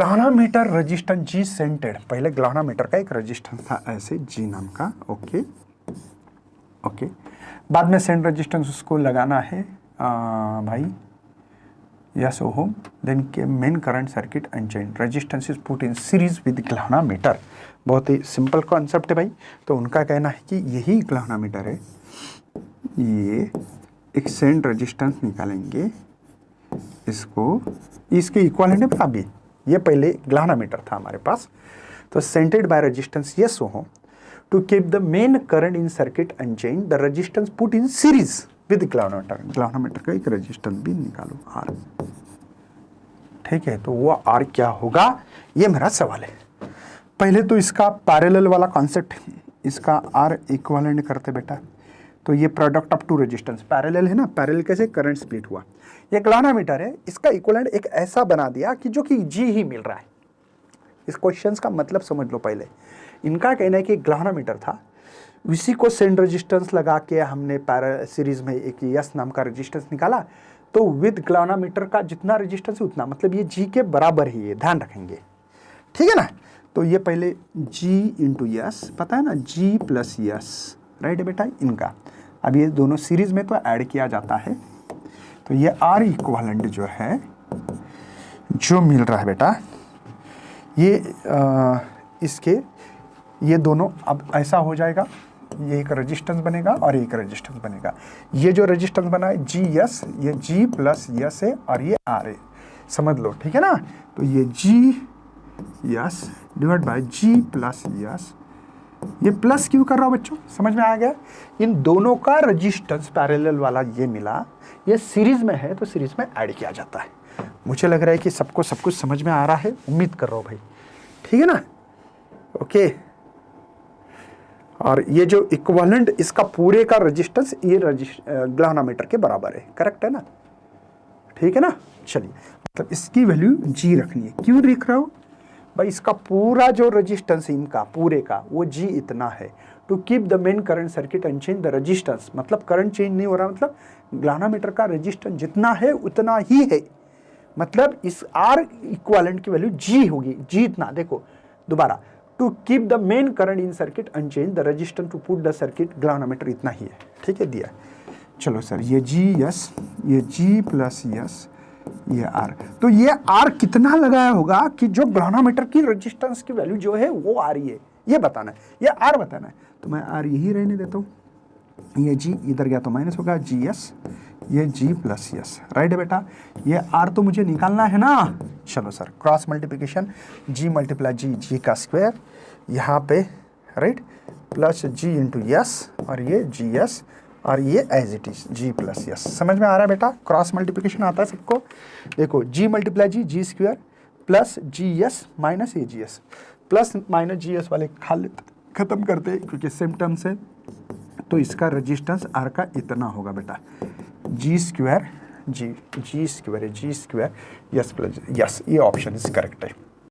ग्लानामीटर resistance जी scented, पहले ग्लानामीटर का एक रेजिस्टेंस था ऐसे जी नाम का, ओके ओके। बाद में सेंट रेजिस्टेंस उसको लगाना है भाई यस ओहम, देन के main current circuit unchanged, resistance is put in series with galvanometer. बहुत ही सिंपल कॉन्सेप्ट है भाई। तो उनका कहना है कि यही ग्लानामीटर है, ये एक सेंट रेजिस्टेंस निकालेंगे, इसको इसके इक्विवेलेंट है बता भी, ये पहले ग्लानामीटर था हमारे पास। तो shunted by resistance S ohm to keep the main current in circuit unchange, the resistance put in series with galvanometer. Galvanometer का एक रेजिस्टेंस भी निकालो आर, ठीक है। तो वो आर क्या होगा, ये मेरा सवाल है। पहले तो इसका पैरेलल वाला कॉन्सेप्ट, इसका आर इक्विवेलेंट करते बेटा, तो ये product of two resistance parallel है ना, पैरेलल कैसे करंट स्प्लिट हुआ। ये ग्लानामीटर है, इसका इक्विवेलेंट एक ऐसा बना दिया कि जो कि जी ही मिल रहा है। इस क्वेश्चन का मतलब समझ लो पहले। इनका कहना है कि ग्लानामीटर था, इसी को सेंट रेजिस्टेंस लगा के हमने सीरीज में एक यस नाम का रेजिस्टेंस निकाला, तो विद ग्लानामीटर का जितना रेजिस्टेंस है उतना, मतलब ये जी के बराबर ही है, ध्यान रखेंगे, ठीक है ना। तो ये पहले जी इंटू यस, पता है ना, जी प्लस यस, राइट है बेटा इनका। अब ये दोनों सीरीज में तो ऐड किया जाता है, तो ये आर इक्विवेलेंट जो है, जो मिल रहा है बेटा, ये इसके ये दोनों अब ऐसा हो जाएगा, ये एक रेजिस्टेंस बनेगा और एक रेजिस्टेंस बनेगा। ये जो रेजिस्टेंस बना है जी यस, ये जी प्लस यस है और ये आर है, समझ लो, ठीक है ना। तो ये G S divide by G plus S, ये प्लस क्यों कर रहा हूं बच्चों, समझ में आ गया। इन दोनों का रेजिस्टेंस पैरेलल वाला ये मिला, ये सीरीज में है तो सीरीज में ऐड किया जाता है। मुझे लग रहा है कि सबको सब कुछ समझ में आ रहा है, उम्मीद कर रहा हूं भाई, ठीक है ना, ओके। और ये जो इक्विवेलेंट इसका पूरे का रेजिस्टेंस ये ग्लानामीटर के बराबर है, करेक्ट है ना, ठीक है ना। चलिए, मतलब इसकी वैल्यू जी रखनी है, क्यों लिख रहा हूं भाई, इसका पूरा जो रेजिस्टेंस है इनका पूरे का वो जी इतना है। To keep the main current circuit unchange, the resistance मतलब करंट चेंज नहीं हो रहा, मतलब ग्लानामीटर का रेजिस्टेंस जितना है उतना ही है, मतलब इस आर इक्विवेलेंट की वैल्यू जी होगी, जी इतना, देखो दोबारा, to keep the main current in circuit unchange, the resistance to put the circuit galvanometer इतना ही है, ठीक है, दिया। चलो सर, ये जी यस, ये जी प्लस यस, ये आर, तो ये आर कितना लगाया होगा कि जो ग्लानामीटर की रेजिस्टेंस की वैल्यू जो है वो आ रही है, ये बताना है, ये आर बताना है। तो मैं आर यही रहने देता हूँ, ये जी इधर गया तो माइनस होगा, जी एस, ये जी प्लस यस, राइट है बेटा। ये आर तो मुझे निकालना है ना, चलो sir, cross multiplication, G multiply G, G का स्क्वायर यहाँ पे, right, plus G into S, और ये जी एस, और ये as it is G plus S. समझ में आ रहा है बेटा, क्रॉस मल्टीप्लिकेशन आता है सबको। देखो G multiply G, G square plus G S minus a G S, plus minus G S वाले खत्म करते हैं क्योंकि सेम टर्म्स है। तो इसका रेजिस्टेंस आर का इतना होगा बेटा, जी स्क्वायर जी, जी स्क्वायर है, जी स्क्वायर यस प्लस यस, ये ऑप्शन इज करेक्ट है।